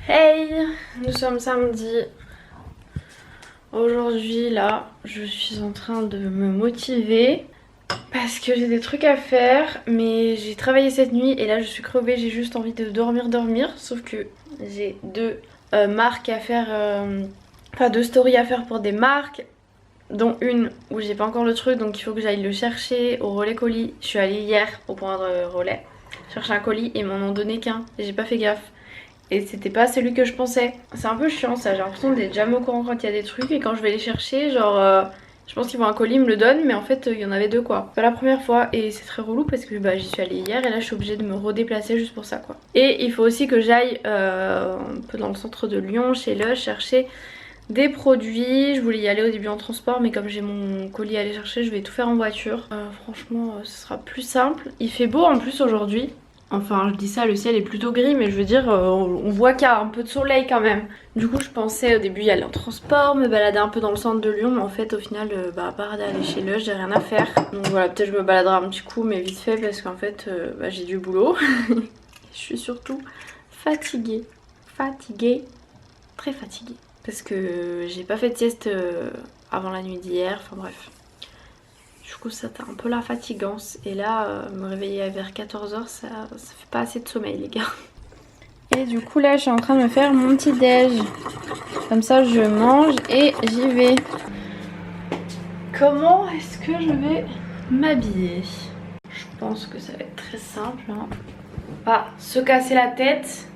Hey, nous sommes samedi. Aujourd'hui là, je suis en train de me motiver parce que j'ai des trucs à faire, mais j'ai travaillé cette nuit et là je suis crevée, j'ai juste envie de dormir. Sauf que j'ai deux marques à faire, enfin deux stories à faire pour des marques, dont une où j'ai pas encore le truc, donc il faut que j'aille le chercher au relais colis. Je suis allée hier au point de relais chercher un colis et ils m'en ont donné qu'un et j'ai pas fait gaffe. Et c'était pas celui que je pensais. C'est un peu chiant ça, j'ai l'impression d'être jamais au courant quand il y a des trucs. Et quand je vais les chercher, genre je pense qu'ils vont un colis, ils me le donnent, mais en fait il y en avait deux quoi. C'est pas la première fois et c'est très relou parce que bah, j'y suis allée hier et là je suis obligée de me redéplacer juste pour ça quoi. Et il faut aussi que j'aille un peu dans le centre de Lyon, chez Lush, chercher des produits. Je voulais y aller au début en transport, mais comme j'ai mon colis à aller chercher, je vais tout faire en voiture. Franchement ce sera plus simple. Il fait beau en plus aujourd'hui. Enfin je dis ça, le ciel est plutôt gris, mais je veux dire on voit qu'il y a un peu de soleil quand même. Du coup je pensais au début y aller en transport, me balader un peu dans le centre de Lyon, mais en fait au final bah, à part d'aller chez Lush, j'ai rien à faire. Donc voilà, peut-être je me baladerai un petit coup, mais vite fait parce qu'en fait bah, j'ai du boulot. Je suis surtout fatiguée, très fatiguée. Parce que j'ai pas fait de sieste avant la nuit d'hier, enfin bref. Du coup ça t'a un peu la fatigance. Et là me réveiller vers 14h ça fait pas assez de sommeil les gars. Et du coup là je suis en train de me faire mon petit déj. Comme ça je mange et j'y vais. Comment est-ce que je vais m'habiller? Je pense que ça va être très simple hein. Pas se casser la tête.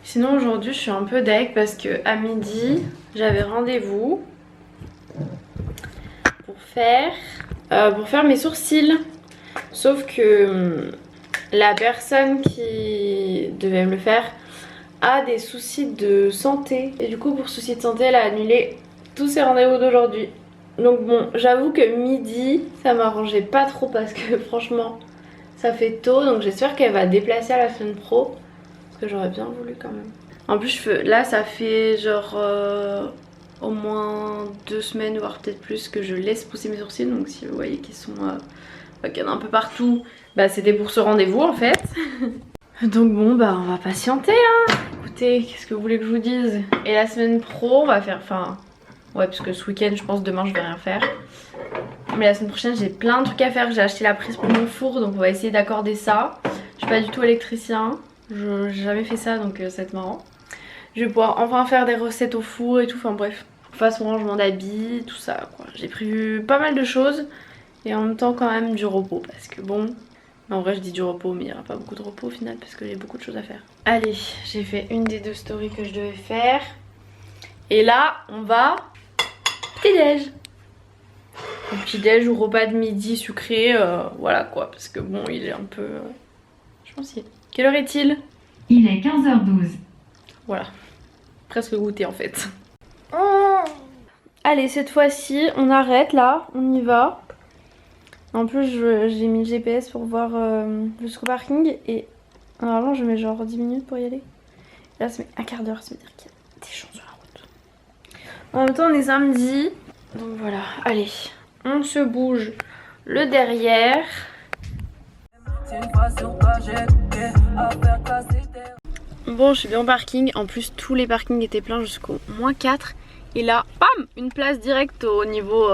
Sinon aujourd'hui je suis un peu deg parce que à midi j'avais rendez-vous pour faire mes sourcils. Sauf que la personne qui devait me le faire a des soucis de santé. Et du coup pour soucis de santé elle a annulé tous ses rendez-vous d'aujourd'hui. Donc bon j'avoue que midi ça m'arrangeait pas trop parce que franchement ça fait tôt. Donc j'espère qu'elle va déplacer à la semaine pro. Que j'aurais bien voulu quand même. En plus là ça fait genre au moins 2 semaines voire peut-être plus que je laisse pousser mes sourcils. Donc si vous voyez qu'ils sont qu'il y en a un peu partout, bah c'était pour ce rendez-vous en fait. Donc bon bah on va patienter hein. Écoutez, qu'est-ce que vous voulez que je vous dise? Et la semaine pro on va faire, enfin ouais parce que ce week-end je pense demain je vais rien faire. Mais la semaine prochaine j'ai plein de trucs à faire. J'ai acheté la prise pour mon four donc on va essayer d'accorder ça. Je suis pas du tout électricien. J'ai jamais fait ça donc ça va être marrant. Je vais pouvoir enfin faire des recettes au four et tout, enfin bref. Face au rangement d'habits, tout ça quoi. J'ai prévu pas mal de choses et en même temps quand même du repos parce que bon... En vrai je dis du repos mais il n'y aura pas beaucoup de repos au final parce que j'ai beaucoup de choses à faire. Allez, j'ai fait une des deux stories que je devais faire. Et là on va... Petit déj. Petit déj ou repas de midi sucré, voilà quoi. Parce que bon il est un peu... je pense qu'il est... Quelle heure est-il? Il est 15h12. Voilà, presque goûté en fait. Oh, allez, cette fois-ci, on arrête là, on y va. En plus, j'ai mis le GPS pour voir jusqu'au parking et normalement, je mets genre 10 minutes pour y aller. Là, ça met un quart d'heure, ça veut dire qu'il y a des gens sur la route. En même temps, on est samedi, donc voilà. Allez, on se bouge le derrière. Bon je suis bien au parking, en plus tous les parkings étaient pleins jusqu'au -4. Et là, bam, une place directe au niveau,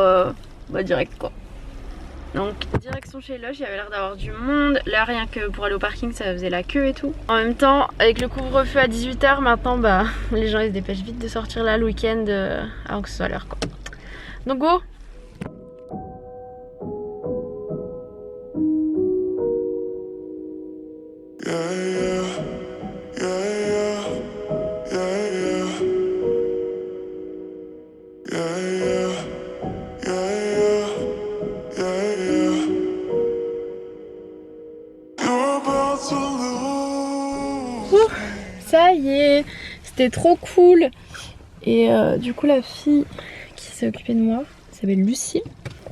direct quoi. Donc direction chez Lush, il y avait l'air d'avoir du monde. Là rien que pour aller au parking ça faisait la queue et tout. En même temps avec le couvre-feu à 18h maintenant bah les gens ils se dépêchent vite de sortir là le week-end avant que ce soit l'heure quoi. Donc go. Ça y est, c'était trop cool. Et du coup la fille qui s'est occupée de moi s'appelle Lucie.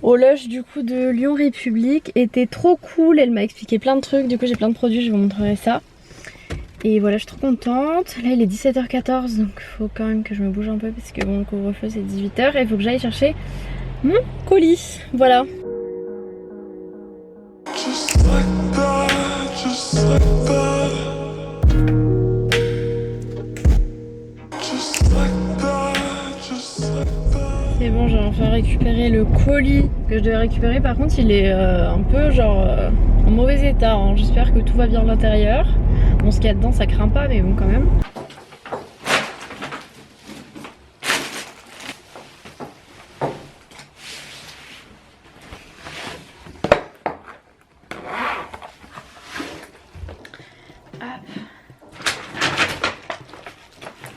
Au Lush du coup de Lyon République était trop cool, elle m'a expliqué plein de trucs, du coup j'ai plein de produits, je vous montrerai ça. Et voilà, je suis trop contente. Là il est 17h14 donc il faut quand même que je me bouge un peu parce que bon le couvre-feu c'est 18h et il faut que j'aille chercher mon colis. Voilà. Just like that, just C'est bon, j'ai enfin récupéré le colis que je devais récupérer. Par contre, il est un peu genre en mauvais état, hein. J'espère que tout va bien à l'intérieur. Bon, ce qu'il y a dedans, ça craint pas, mais bon, quand même.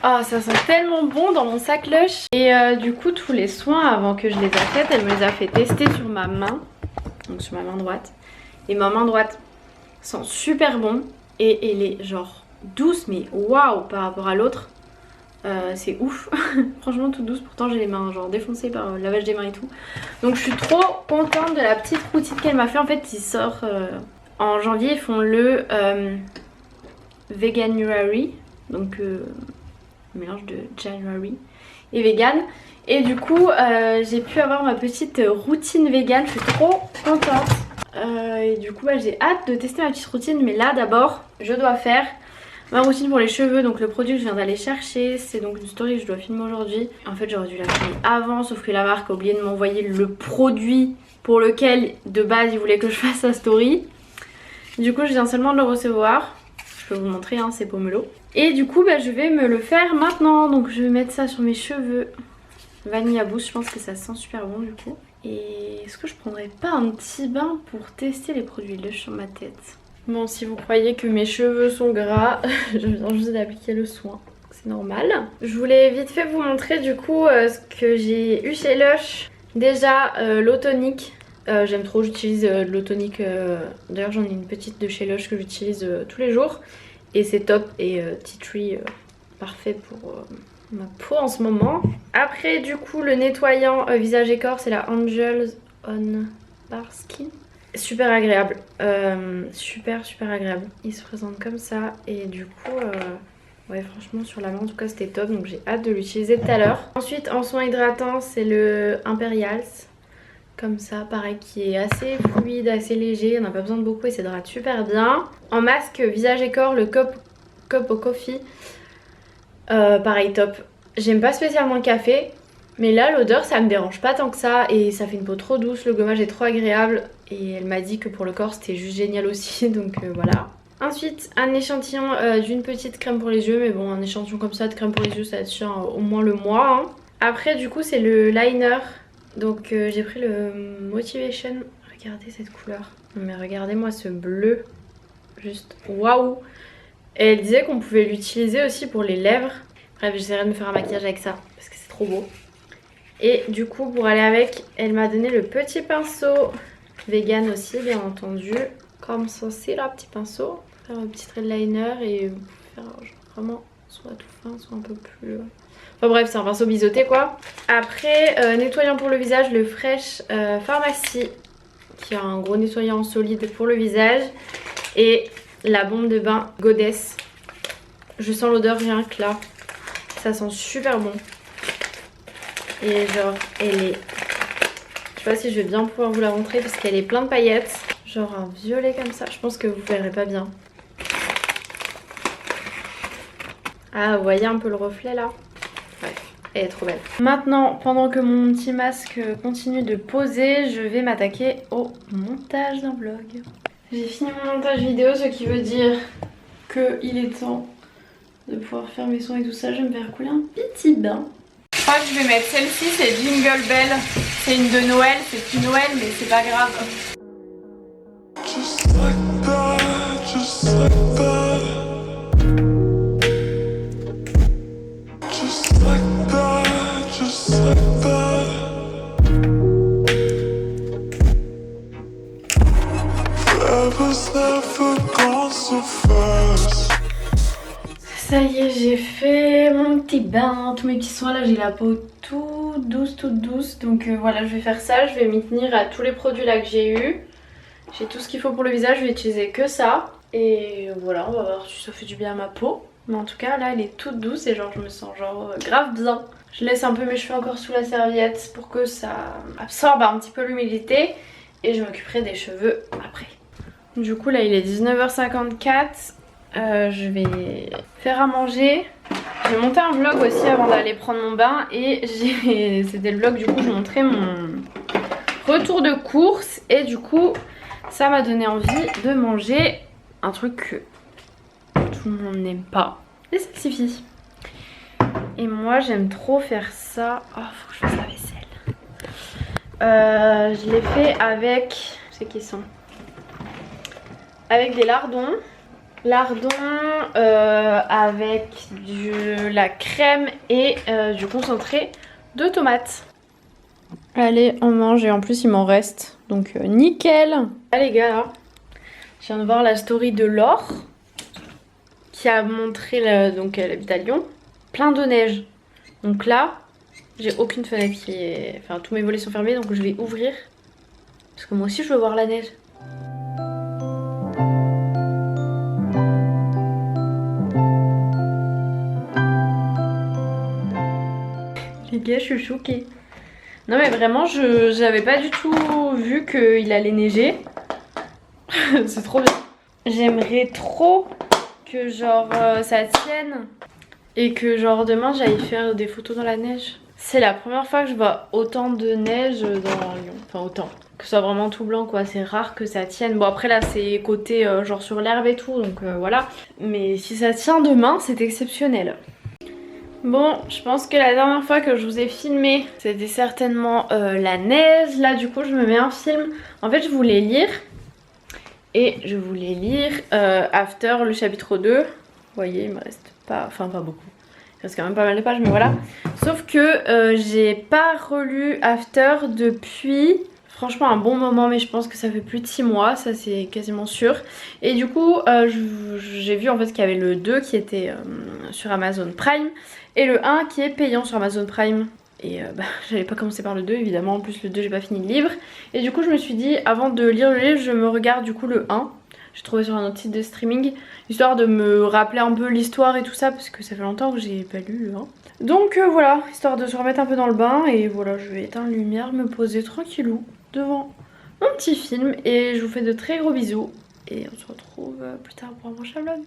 Oh, ça sent tellement bon dans mon sac Lush. Et du coup, tous les soins avant que je les achète, elle me les a fait tester sur ma main. Donc sur ma main droite. Et ma main droite sent super bon. Et elle est genre douce, mais waouh par rapport à l'autre. C'est ouf. Franchement, toute douce. Pourtant, j'ai les mains genre défoncées par le lavage des mains et tout. Donc je suis trop contente de la petite routine qu'elle m'a fait. En fait, ils sortent en janvier. Ils font le Veganuary. Donc... mélange de January et vegan, et du coup j'ai pu avoir ma petite routine vegan. Je suis trop contente et du coup j'ai hâte de tester ma petite routine, mais là d'abord je dois faire ma routine pour les cheveux. Donc le produit que je viens d'aller chercher, c'est donc une story que je dois filmer aujourd'hui. En fait j'aurais dû la filmer avant, sauf que la marque a oublié de m'envoyer le produit pour lequel de base ils voulaient que je fasse sa story. Du coup je viens seulement de le recevoir. Je peux vous montrer, hein, c'est Pomelo. Et du coup je vais me le faire maintenant. Donc je vais mettre ça sur mes cheveux. Vanilla Boost, je pense que ça sent super bon du coup. Et est-ce que je prendrais pas un petit bain pour tester les produits Lush sur ma tête? Bon, si vous croyez que mes cheveux sont gras, je viens juste d'appliquer le soin. C'est normal. Je voulais vite fait vous montrer du coup ce que j'ai eu chez Lush. Déjà l'eau tonique. J'aime trop, j'utilise de l'eau tonique. D'ailleurs j'en ai une petite de chez Lush que j'utilise tous les jours. Et c'est top, et Tea Tree parfait pour ma peau en ce moment. Après du coup le nettoyant visage et corps, c'est la Angels On Bar Skin. Super agréable, super agréable. Il se présente comme ça et du coup ouais franchement sur la main en tout cas c'était top, donc j'ai hâte de l'utiliser tout à l'heure. Ensuite en soin hydratant c'est le Imperials. Comme ça, pareil, qui est assez fluide, assez léger, on n'a pas besoin de beaucoup et ça hydrate super bien. En masque visage et corps, le Cup of Coffee, pareil top. J'aime pas spécialement le café, mais là l'odeur ça me dérange pas tant que ça et ça fait une peau trop douce, le gommage est trop agréable et elle m'a dit que pour le corps c'était juste génial aussi, donc voilà. Ensuite un échantillon d'une petite crème pour les yeux, mais bon un échantillon comme ça de crème pour les yeux ça tient au moins le mois, hein. Après du coup c'est le liner. Donc j'ai pris le Motivation. Regardez cette couleur. Mais regardez-moi ce bleu. Juste waouh. Et elle disait qu'on pouvait l'utiliser aussi pour les lèvres. Bref, j'essaierai de me faire un maquillage avec ça parce que c'est trop beau. Et du coup pour aller avec, elle m'a donné le petit pinceau. Vegan aussi bien entendu. Comme ceci là, petit pinceau. Faire un petit trait de liner et faire genre, vraiment soit tout fin, soit un peu plus... Enfin bref, c'est un pinceau biseauté quoi. Après, nettoyant pour le visage, le Fresh Pharmacy, qui a un gros nettoyant solide pour le visage. Et la bombe de bain Goddess. Je sens l'odeur rien que là. Ça sent super bon. Et genre, elle est... Je sais pas si je vais bien pouvoir vous la montrer parce qu'elle est pleine de paillettes. Genre un violet comme ça. Je pense que vous verrez pas bien. Ah, vous voyez un peu le reflet là? Elle est trop belle. Maintenant, pendant que mon petit masque continue de poser, je vais m'attaquer au montage d'un vlog. J'ai fini mon montage vidéo, ce qui veut dire qu'il est temps de pouvoir faire mes sons et tout ça. Je vais me faire couler un petit bain. Je crois que je vais mettre celle-ci, c'est Jingle Bell. C'est une de Noël, c'est plus Noël mais c'est pas grave. Just like that, just like that. Just like that, just like that. Forever's never gone so fast. Ça y est, j'ai fait mon petit bain, tous mes petits soins. Là, j'ai la peau toute douce. Donc voilà, je vais faire ça. Je vais m'y tenir à tous les produits là que j'ai eu. J'ai tout ce qu'il faut pour le visage. Je vais utiliser que ça. Et voilà, on va voir si ça fait du bien à ma peau. Mais en tout cas, là, elle est toute douce et genre, je me sens genre grave bien. Je laisse un peu mes cheveux encore sous la serviette pour que ça absorbe un petit peu l'humidité. Et je m'occuperai des cheveux après. Du coup là il est 19h54. Je vais faire à manger. J'ai monté un vlog aussi avant d'aller prendre mon bain. Et c'était le vlog du coup je montrais mon retour de course. Et du coup ça m'a donné envie de manger un truc que tout le monde n'aime pas. Les salsifis. Et moi j'aime trop faire ça. Oh faut que je fasse la vaisselle. Je l'ai fait avec... Je sais qui sont. Avec des lardons. Lardons avec de la crème et du concentré de tomates. Allez on mange et en plus il m'en reste. Donc nickel. Ah les gars là, je viens de voir la story de Laure qui a montré, donc elle habite à Lyon, plein de neige. Donc là j'ai aucune fenêtre qui est... Enfin tous mes volets sont fermés donc je vais ouvrir. Parce que moi aussi je veux voir la neige. Les gars, je suis choquée. Non mais vraiment, j'avais pas du tout vu qu'il allait neiger. C'est trop bien. J'aimerais trop que genre ça tienne et que genre demain j'aille faire des photos dans la neige. C'est la première fois que je vois autant de neige dans Lyon. Enfin autant. Que ce soit vraiment tout blanc quoi, c'est rare que ça tienne. Bon après là c'est côté genre sur l'herbe et tout donc voilà. Mais si ça tient demain c'est exceptionnel. Bon, je pense que la dernière fois que je vous ai filmé, c'était certainement la neige. Là, du coup, je me mets un film. En fait, je voulais lire. Et je voulais lire After, le chapitre 2. Vous voyez, il me reste pas... Enfin, pas beaucoup. Il reste quand même pas mal de pages, mais voilà. Sauf que j'ai pas relu After depuis... Franchement un bon moment, mais je pense que ça fait plus de 6 mois, ça c'est quasiment sûr. Et du coup j'ai vu en fait qu'il y avait le 2 qui était sur Amazon Prime et le 1 qui est payant sur Amazon Prime. Et j'allais pas commencer par le 2 évidemment, en plus le 2 j'ai pas fini le livre. Et du coup je me suis dit avant de lire le livre je me regarde du coup le 1. J'ai trouvé sur un autre site de streaming, histoire de me rappeler un peu l'histoire et tout ça parce que ça fait longtemps que j'ai pas lu le 1. Donc voilà, histoire de se remettre un peu dans le bain et voilà je vais éteindre la lumière, me poser tranquillou devant mon petit film et je vous fais de très gros bisous et on se retrouve plus tard pour un prochain vlog.